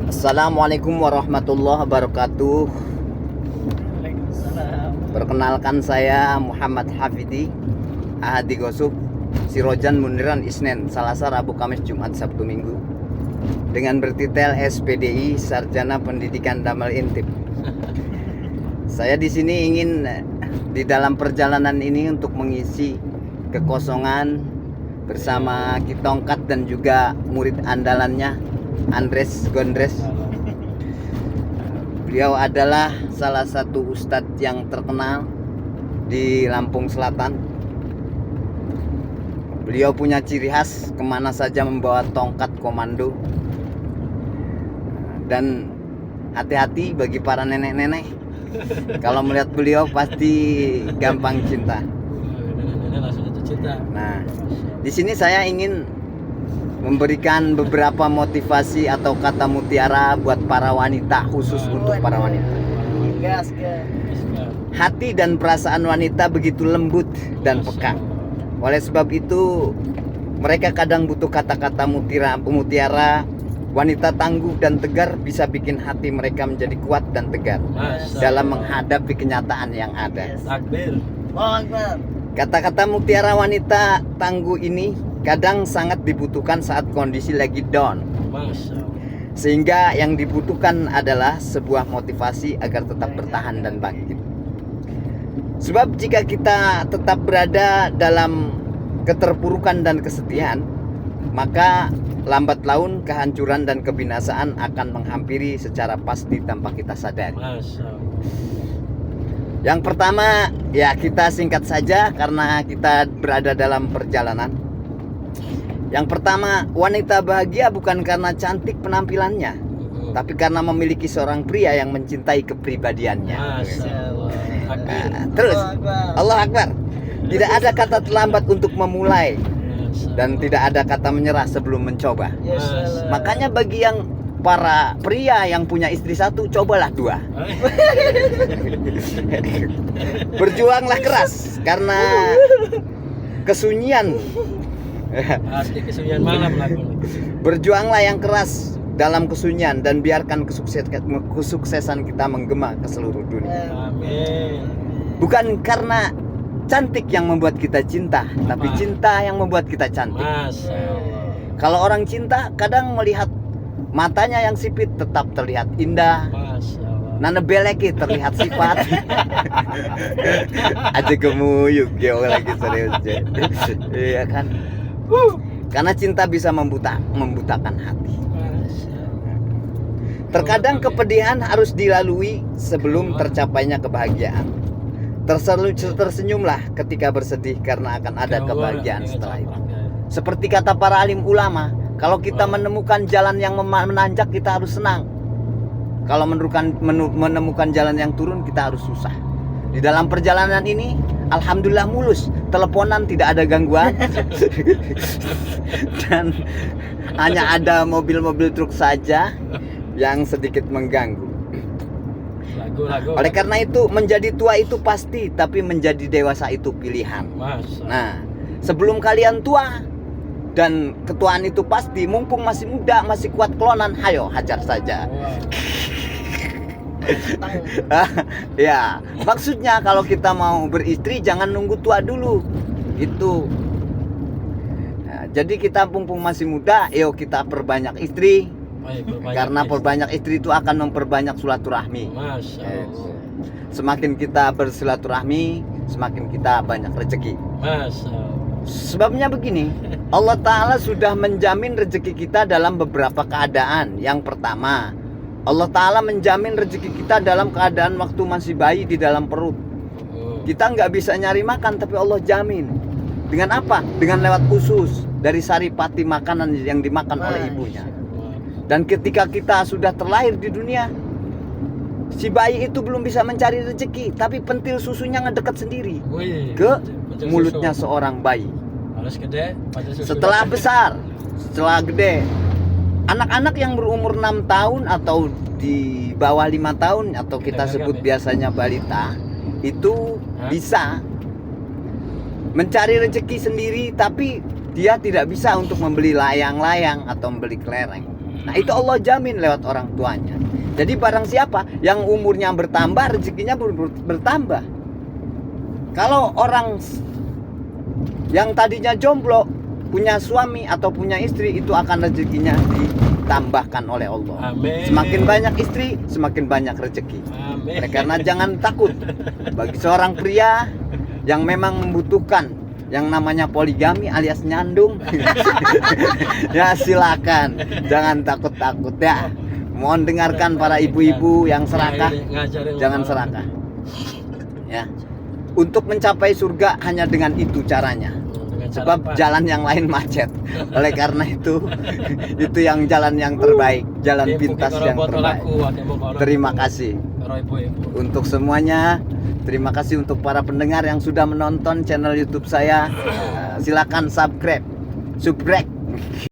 Assalamualaikum warahmatullahi wabarakatuh. Waalaikumsalam. Perkenalkan saya Muhammad Hafidi Ahadi Gosuk Sirojan Muniran Isnen Salasa Rabu Kamis Jumat Sabtu Minggu dengan bertitel SPDI Sarjana Pendidikan Damal Intip. Saya di sini ingin di dalam perjalanan ini untuk mengisi kekosongan bersama Kitongkat dan juga murid andalannya Andres Gondres. Beliau adalah salah satu ustadz yang terkenal di Lampung Selatan. Beliau punya ciri khas kemana saja membawa tongkat komando. Dan hati-hati bagi para nenek-nenek, kalau melihat beliau pasti gampang cinta. Nenek-nenek langsung jatuh cinta. Nah, di sini saya ingin memberikan beberapa motivasi atau kata mutiara buat para wanita, khusus untuk para wanita. Gas. Hati dan perasaan wanita begitu lembut dan peka. Oleh sebab itu, mereka kadang butuh kata-kata mutiara. Wanita tangguh dan tegar bisa bikin hati mereka menjadi kuat dan tegar dalam menghadapi kenyataan yang ada. Takbir. Kata-kata mutiara wanita tangguh ini kadang sangat dibutuhkan saat kondisi lagi down. Masya Allah. Sehingga yang dibutuhkan adalah sebuah motivasi agar tetap bertahan dan bangkit. Sebab jika kita tetap berada dalam keterpurukan dan kesedihan, maka lambat laun kehancuran dan kebinasaan akan menghampiri secara pasti tanpa kita sadari. Masya Allah. Yang pertama, ya kita singkat saja karena kita berada dalam perjalanan. Yang pertama, wanita bahagia bukan karena cantik penampilannya, tapi karena memiliki seorang pria yang mencintai kepribadiannya. Masya Allah. Takbir. Terus, Allah Akbar. Tidak ada kata terlambat untuk memulai dan tidak ada kata menyerah sebelum mencoba. Makanya bagi yang para pria yang punya istri satu, cobalah dua. Berjuanglah keras karena kesunyian. Asli kesunyian malam lagu. Berjuanglah yang keras dalam kesunyian dan biarkan kesuksesan kita menggema ke seluruh dunia. Amin. Bukan karena cantik yang membuat kita cinta, tapi cinta yang membuat kita cantik. Masya Allah. Kalau orang cinta kadang melihat matanya yang sipit tetap terlihat indah. Masya Allah. Nana beleki terlihat sifat. Aja gemuyuk ya lagi serius. Iya kan? Karena cinta bisa membutakan hati. Terkadang kepedihan harus dilalui sebelum tercapainya kebahagiaan. Tersenyumlah ketika bersedih karena akan ada kebahagiaan setelah itu. Seperti kata para alim ulama, kalau kita menemukan jalan yang menanjak kita harus senang. Kalau menemukan jalan yang turun kita harus susah. Di dalam perjalanan ini alhamdulillah mulus, teleponan tidak ada gangguan. Dan hanya ada mobil-mobil truk saja yang sedikit mengganggu. Oleh karena itu, menjadi tua itu pasti, tapi menjadi dewasa itu pilihan. Nah, sebelum kalian tua dan ketuaan itu pasti, mumpung masih muda, masih kuat klonan, hayo hajar saja. Ya, maksudnya kalau kita mau beristri jangan nunggu tua dulu. Itu. Nah, jadi kita mumpung masih muda, yuk kita perbanyak istri. Karena perbanyak istri itu akan memperbanyak silaturahmi. Masya Allah. Semakin kita bersilaturahmi, semakin kita banyak rezeki. Masya Allah. Sebabnya begini, Allah Ta'ala sudah menjamin rezeki kita dalam beberapa keadaan. Yang pertama, Allah Ta'ala menjamin rezeki kita dalam keadaan waktu masih bayi di dalam perut. Kita nggak bisa nyari makan, tapi Allah jamin. Dengan apa? Dengan lewat usus dari saripati makanan yang dimakan oleh ibunya. Dan ketika kita sudah terlahir di dunia, si bayi itu belum bisa mencari rezeki, tapi pentil susunya ngedekat sendiri ke mulutnya seorang bayi. Setelah besar, setelah gede, anak-anak yang berumur 6 tahun atau di bawah 5 tahun atau kita sebut biasanya balita, itu bisa mencari rezeki sendiri, tapi dia tidak bisa untuk membeli layang-layang atau membeli kelereng. Nah, itu Allah jamin lewat orang tuanya. Jadi barang siapa yang umurnya bertambah, rezekinya bertambah. Kalau orang yang tadinya jomblo punya suami atau punya istri, itu akan rezekinya ditambahkan oleh Allah. Amin. Semakin banyak istri, semakin banyak rezeki. Amin. Oleh karena jangan takut. Bagi seorang pria yang memang membutuhkan yang namanya poligami alias nyandung, ya silakan, jangan takut-takut ya. Mohon dengarkan para ibu-ibu yang serakah, jangan serakah. Ya. Untuk mencapai surga hanya dengan itu caranya. Sebab jalan yang lain macet. Oleh karena itu yang jalan yang terbaik, jalan pintas yang terbaik. Terima kasih untuk semuanya. Terima kasih untuk para pendengar yang sudah menonton channel YouTube saya. Silakan subscribe.